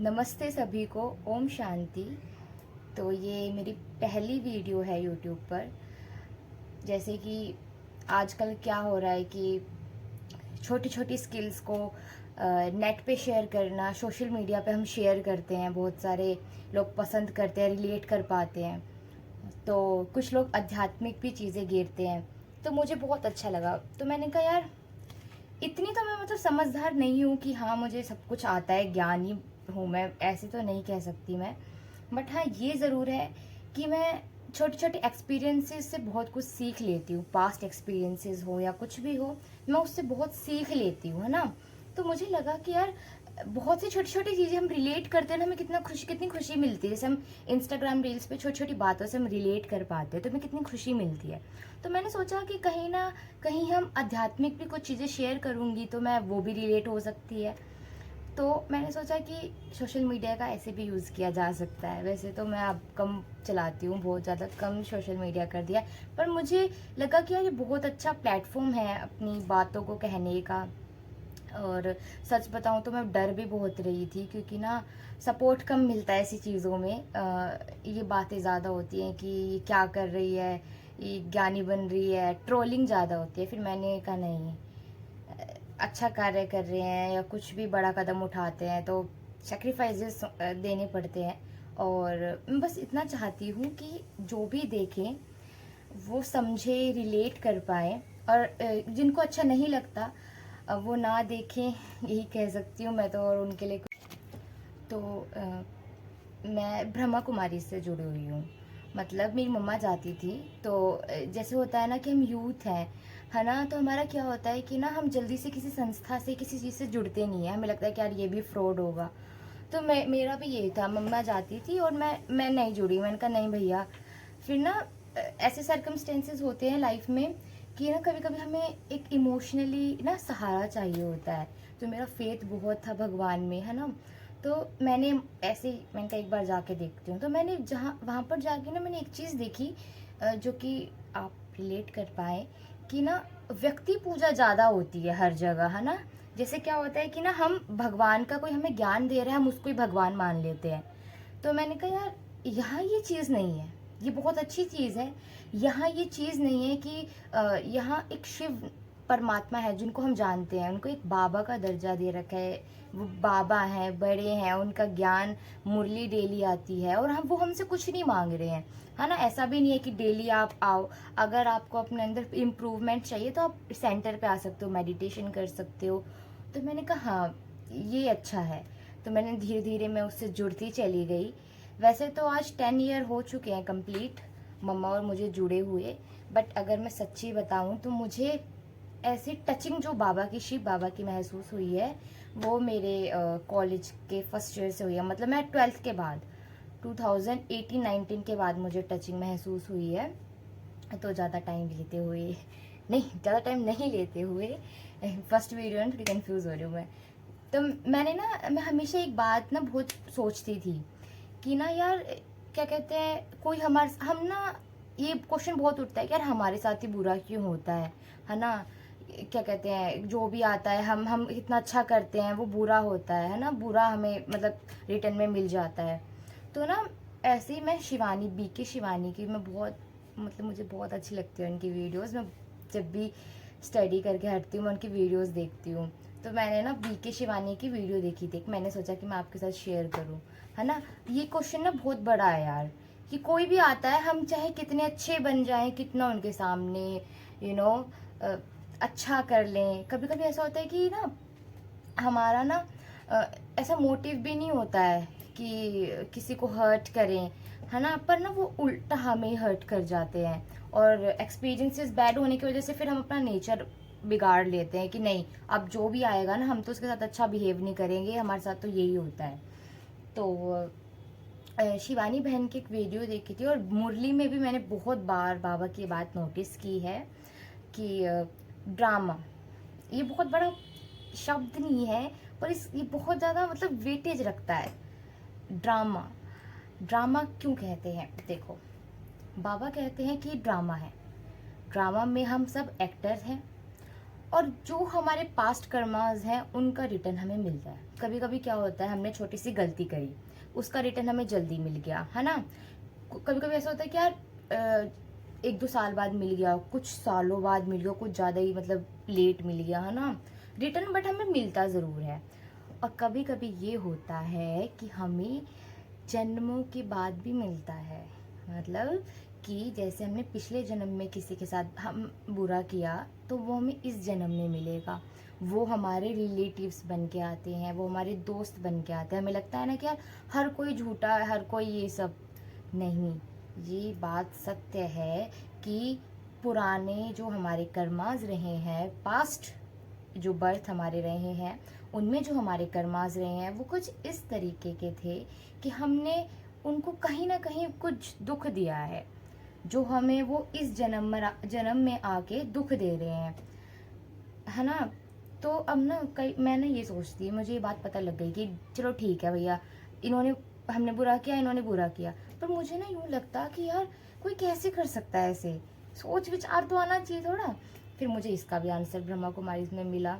नमस्ते सभी को। ओम शांति। तो ये मेरी पहली वीडियो है यूट्यूब पर। जैसे कि आजकल क्या हो रहा है कि छोटी छोटी स्किल्स को नेट पे शेयर करना, सोशल मीडिया पे हम शेयर करते हैं, बहुत सारे लोग पसंद करते हैं, रिलेट कर पाते हैं। तो कुछ लोग आध्यात्मिक भी चीज़ें घेरते हैं, तो मुझे बहुत अच्छा लगा। तो मैंने कहा यार, इतनी तो मैं मतलब समझदार नहीं हूँ कि हाँ मुझे सब कुछ आता है, ज्ञानी हूँ मैं, ऐसे तो नहीं कह सकती मैं। बट हाँ, ये ज़रूर है कि मैं छोटे छोटे एक्सपीरियंसेस से बहुत कुछ सीख लेती हूँ। पास्ट एक्सपीरियंसेस हो या कुछ भी हो, मैं उससे बहुत सीख लेती हूँ, है ना। तो मुझे लगा कि यार, बहुत सी छोटी छोटी चीज़ें हम रिलेट करते हैं ना, हमें कितनी खुशी मिलती है। जैसे हम इंस्टाग्राम रील्स पे छोटी छोटी बातों से हम रिलेट कर पाते हैं, तो हमें कितनी खुशी मिलती है। तो मैंने सोचा कि कहीं ना कहीं हम आध्यात्मिक भी कुछ चीज़ें शेयर करूँगी तो मैं वो भी रिलेट हो सकती है। तो मैंने सोचा कि सोशल मीडिया का ऐसे भी यूज़ किया जा सकता है। वैसे तो मैं अब कम चलाती हूँ, बहुत ज़्यादा कम सोशल मीडिया कर दिया, पर मुझे लगा कि यार ये बहुत अच्छा प्लेटफॉर्म है अपनी बातों को कहने का। और सच बताऊं तो मैं डर भी बहुत रही थी, क्योंकि ना सपोर्ट कम मिलता है ऐसी चीज़ों में। ये बातें ज़्यादा होती हैं कि ये क्या कर रही है, ये ज्ञानी बन रही है, ट्रोलिंग ज़्यादा होती है। फिर मैंने कहा नहीं, अच्छा कार्य कर रहे हैं या कुछ भी बड़ा कदम उठाते हैं तो सेक्रीफाइसेस देने पड़ते हैं। और मैं बस इतना चाहती हूँ कि जो भी देखें वो समझे, रिलेट कर पाए। और जिनको अच्छा नहीं लगता वो ना देखें, यही कह सकती हूँ मैं तो। और उनके लिए तो मैं ब्रह्मा कुमारी से जुड़ी हुई हूँ। मतलब मेरी मम्मा जाती थी। तो जैसे होता है ना कि हम यूथ हैं, है ना, तो हमारा क्या होता है कि ना हम जल्दी से किसी संस्था से, किसी चीज़ से जुड़ते नहीं है। हमें लगता है कि यार ये भी फ्रॉड होगा। तो मेरा भी यही था, मम्मा जाती थी और मैं नहीं जुड़ी। मैंने कहा नहीं भैया। फिर ना ऐसे सर्कमस्टेंसेस होते हैं लाइफ में कि ना कभी कभी हमें एक इमोशनली ना सहारा चाहिए होता है। तो मेरा फेथ बहुत था भगवान में, है ना। तो मैंने कहा एक बार जाके देखती हूँ। तो मैंने जहाँ वहाँ पर जाके ना मैंने एक चीज़ देखी, जो कि आप रिलेट कर पाए, कि ना व्यक्ति पूजा ज़्यादा होती है हर जगह, है ना। जैसे क्या होता है कि ना हम भगवान का, कोई हमें ज्ञान दे रहा है, हम उसको ही भगवान मान लेते हैं। तो मैंने कहा यार, यहाँ ये चीज़ नहीं है। ये बहुत अच्छी चीज़ है। यहाँ ये चीज़ नहीं है कि यहाँ एक शिव परमात्मा है जिनको हम जानते हैं, उनको एक बाबा का दर्जा दे रखा है। वो बाबा हैं, बड़े हैं, उनका ज्ञान, मुरली डेली आती है और हम वो हमसे कुछ नहीं मांग रहे हैं, है ना। ऐसा भी नहीं है कि डेली आप आओ। अगर आपको अपने अंदर इम्प्रूवमेंट चाहिए तो आप सेंटर पे आ सकते हो, मेडिटेशन कर सकते हो। तो मैंने कहा हाँ, ये अच्छा है। तो मैंने धीरे धीरे मैं उससे जुड़ती चली गई। वैसे तो आज 10 ईयर हो चुके हैं कंप्लीट, मम्मा और मुझे जुड़े हुए। बट अगर मैं सच्ची बताऊं तो मुझे ऐसी टचिंग जो बाबा की, शिव बाबा की महसूस हुई है, वो मेरे कॉलेज के फर्स्ट ईयर से हुई है। मतलब मैं 12th के बाद, 2018-19 के बाद मुझे टचिंग महसूस हुई है। तो ज़्यादा टाइम लेते हुए नहीं, ज़्यादा टाइम नहीं लेते हुए, फर्स्ट वीडियो में थोड़ी कंफ्यूज हो रही हूँ मैं। तो मैं हमेशा एक बात ना बहुत सोचती थी कि ना यार, क्या कहते हैं, कोई हमारे, हम ना, ये क्वेश्चन बहुत उठता है कि यार हमारे साथ ही बुरा क्यों होता है ना। क्या कहते हैं, जो भी आता है, हम इतना अच्छा करते हैं वो बुरा होता है ना, बुरा हमें मतलब रिटर्न में मिल जाता है। तो ना ऐसे ही मैं शिवानी, बीके शिवानी की मैं बहुत, मतलब मुझे बहुत अच्छी लगती है उनकी वीडियोस। मैं जब भी स्टडी करके हटती हूँ मैं उनकी वीडियोस देखती हूँ। तो मैंने ना बीके शिवानी की वीडियो देखी थी, मैंने सोचा कि मैं आपके साथ शेयर करूँ, है ना। ये क्वेश्चन ना बहुत बड़ा है यार, कि कोई भी आता है, हम चाहे कितने अच्छे बन जाएं, कितना उनके सामने यू you नो अच्छा कर लें, कभी कभी ऐसा होता है कि ना हमारा ना अ, ऐसा मोटिव भी नहीं होता है कि किसी को हर्ट करें, है ना। पर ना वो उल्टा हमें हर्ट कर जाते हैं। और एक्सपीरियंसेस बैड होने की वजह से फिर हम अपना नेचर बिगाड़ लेते हैं कि नहीं, अब जो भी आएगा ना हम तो उसके साथ अच्छा बिहेव नहीं करेंगे, हमारे साथ तो यही होता है। तो शिवानी बहन की एक वीडियो देखी थी, और मुरली में भी मैंने बहुत बार बाबा की बात नोटिस की है कि ड्रामा, ये बहुत बड़ा शब्द नहीं है, पर ये बहुत ज़्यादा मतलब वेटेज रखता है। ड्रामा, ड्रामा क्यों कहते हैं, देखो, बाबा कहते हैं कि ड्रामा है, ड्रामा में हम सब एक्टर्स हैं। और जो हमारे पास्ट कर्मास हैं उनका रिटर्न हमें मिलता है। कभी कभी क्या होता है, हमने छोटी सी गलती करी, उसका रिटर्न हमें जल्दी मिल गया, है ना। कभी कभी ऐसा होता है कि यार 1-2 साल बाद मिल गया, कुछ सालों बाद मिल गया, कुछ ज़्यादा ही मतलब लेट मिल गया, है ना रिटर्न, बट हमें मिलता ज़रूर है। और कभी कभी ये होता है कि हमें जन्मों के बाद भी मिलता है, मतलब कि जैसे हमने पिछले जन्म में किसी के साथ हम बुरा किया तो वो हमें इस जन्म में मिलेगा। वो हमारे रिलेटिव्स बन के आते हैं, वो हमारे दोस्त बन के आते हैं। हमें लगता है ना कि यार हर कोई झूठा है, हर कोई ये सब नहीं, ये बात सत्य है कि पुराने जो हमारे कर्माज रहे हैं, पास्ट जो बर्थ हमारे रहे हैं, उनमें जो हमारे कर्माज रहे हैं वो कुछ इस तरीके के थे कि हमने उनको कहीं ना कहीं कुछ दुख दिया है, जो हमें वो इस जन्म में आके दुख दे रहे हैं, है ना। तो अब ना कई मैंने ये सोचती है, मुझे ये बात पता लग गई कि चलो ठीक है भैया, इन्होंने हमने बुरा किया, इन्होंने बुरा किया, पर मुझे ना यूँ लगता कि यार कोई कैसे कर सकता है ऐसे, सोच विचार तो आना चाहिए थोड़ा। फिर मुझे इसका भी आंसर ब्रह्मा कुमारी में मिला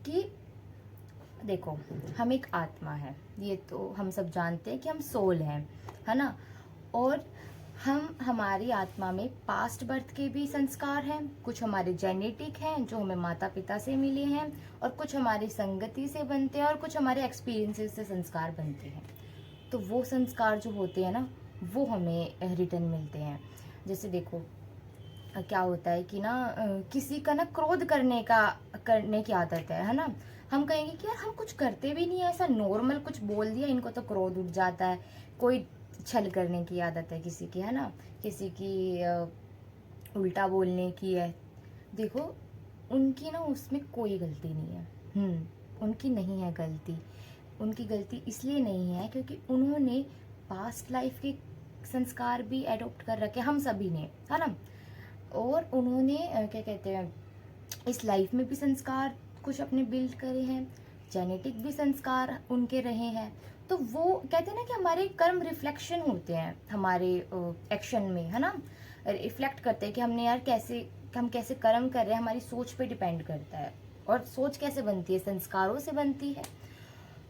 कि देखो, हम एक आत्मा है, ये तो हम सब जानते हैं कि हम सोल हैं, है ना। और हम हमारी आत्मा में पास्ट बर्थ के भी संस्कार हैं, कुछ हमारे जेनेटिक हैं जो हमें माता पिता से मिले हैं, और कुछ हमारी संगति से बनते हैं, और कुछ हमारे एक्सपीरियंसेस से संस्कार बनते हैं। तो वो संस्कार जो होते हैं ना, वो हमें रिटर्न मिलते हैं। जैसे देखो क्या होता है कि ना किसी का ना क्रोध करने की आदत है ना। हम कहेंगे कि यार हम कुछ करते भी नहीं है, ऐसा नॉर्मल कुछ बोल दिया, इनको तो क्रोध उठ जाता है। कोई छल करने की आदत है किसी की, है ना, किसी की उल्टा बोलने की है। देखो उनकी ना उसमें कोई गलती नहीं है, उनकी नहीं है गलती। उनकी गलती इसलिए नहीं है क्योंकि उन्होंने पास्ट लाइफ के संस्कार भी एडॉप्ट कर रखे, हम सभी ने, है ना। और उन्होंने क्या कहते हैं, इस लाइफ में भी संस्कार कुछ अपने बिल्ड करे हैं, जेनेटिक भी संस्कार उनके रहे हैं। तो वो कहते हैं ना कि हमारे कर्म रिफ्लेक्शन होते हैं हमारे एक्शन में, है ना, रिफ्लेक्ट करते हैं कि हमने यार हम कैसे कर्म कर रहे हैं, हमारी सोच पे डिपेंड करता है। और सोच कैसे बनती है, संस्कारों से बनती है।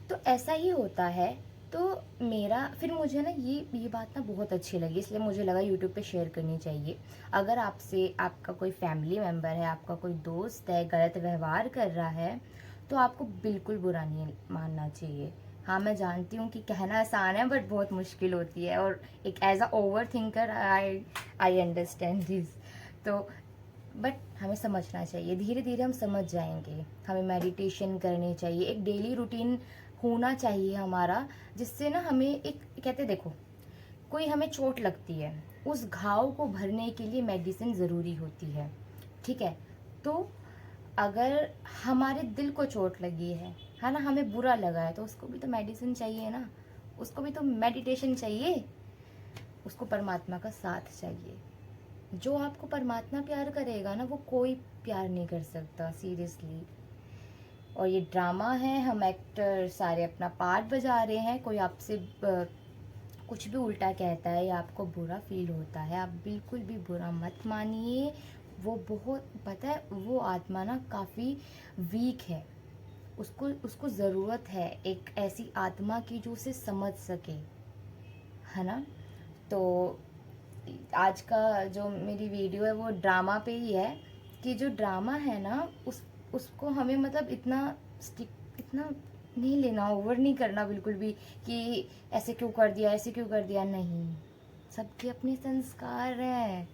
तो ऐसा ही होता है। तो मेरा फिर मुझे ना ये बात ना बहुत अच्छी लगी, इसलिए मुझे लगा यूट्यूब पे शेयर करनी चाहिए। अगर आपका कोई फैमिली मेम्बर है, आपका कोई दोस्त है, गलत व्यवहार कर रहा है, तो आपको बिल्कुल बुरा नहीं मानना चाहिए। हाँ, मैं जानती हूँ कि कहना आसान है बट बहुत मुश्किल होती है, और एक as a over thinker I understand this. तो बट हमें समझना चाहिए, धीरे धीरे हम समझ जाएंगे। हमें मेडिटेशन करनी चाहिए, एक डेली रूटीन होना चाहिए हमारा, जिससे ना हमें एक कहते देखो, कोई हमें चोट लगती है, उस घाव को भरने के लिए मेडिसिन ज़रूरी होती है, ठीक है। तो अगर हमारे दिल को चोट लगी है ना, हमें बुरा लगा है, तो उसको भी तो मेडिसिन चाहिए ना, उसको भी तो मेडिटेशन चाहिए, उसको परमात्मा का साथ चाहिए। जो आपको परमात्मा प्यार करेगा ना, वो कोई प्यार नहीं कर सकता, सीरियसली। और ये ड्रामा है, हम एक्टर सारे अपना पार्ट बजा रहे हैं। कोई आपसे कुछ भी उल्टा कहता है या आपको बुरा फील होता है, आप बिल्कुल भी बुरा मत मानिए। वो बहुत, पता है, वो आत्मा ना काफ़ी वीक है, उसको ज़रूरत है एक ऐसी आत्मा की जो उसे समझ सके, है ना। तो आज का जो मेरी वीडियो है वो ड्रामा पे ही है, कि जो ड्रामा है ना उसको हमें मतलब इतना नहीं लेना, ओवर नहीं करना बिल्कुल भी, कि ऐसे क्यों कर दिया, ऐसे क्यों कर दिया, नहीं। सबके अपने संस्कार हैं।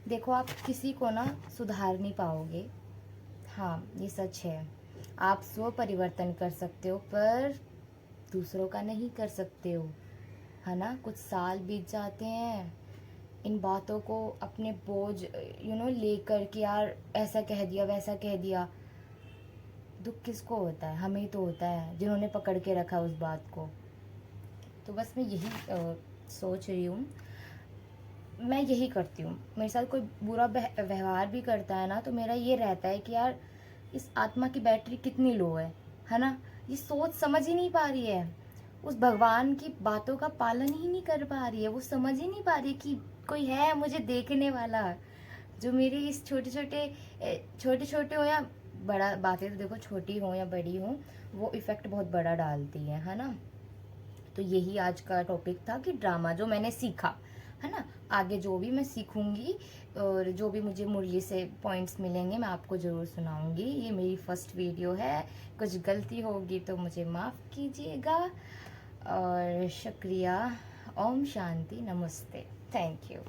देखो, आप किसी को ना सुधार नहीं पाओगे, हाँ ये सच है। आप स्व परिवर्तन कर सकते हो पर दूसरों का नहीं कर सकते हो, है ना। कुछ साल बीत जाते हैं इन बातों को अपने बोझ लेकर कि यार ऐसा कह दिया, वैसा कह दिया। दुख किसको होता है, हमें तो होता है, जिन्होंने पकड़ के रखा उस बात को। तो बस मैं यही सोच रही हूँ, मैं यही करती हूँ। मेरे साथ कोई बुरा व्यवहार भी करता है ना, तो मेरा ये रहता है कि यार इस आत्मा की बैटरी कितनी लो है ना, ये सोच समझ ही नहीं पा रही है, उस भगवान की बातों का पालन ही नहीं कर पा रही है, वो समझ ही नहीं पा रही कि कोई है मुझे देखने वाला, जो मेरे इस छोटे छोटे हो या बड़ा बातें तो देखो छोटी हो या बड़ी हो, वो इफ़ेक्ट बहुत बड़ा डालती है ना। तो यही आज का टॉपिक था कि ड्रामा जो मैंने सीखा है ना, आगे जो भी मैं सीखूंगी और जो भी मुझे मुरली से पॉइंट्स मिलेंगे मैं आपको ज़रूर सुनाऊंगी। ये मेरी फर्स्ट वीडियो है, कुछ गलती होगी तो मुझे माफ़ कीजिएगा। और शुक्रिया। ओम शांति, नमस्ते, थैंक यू।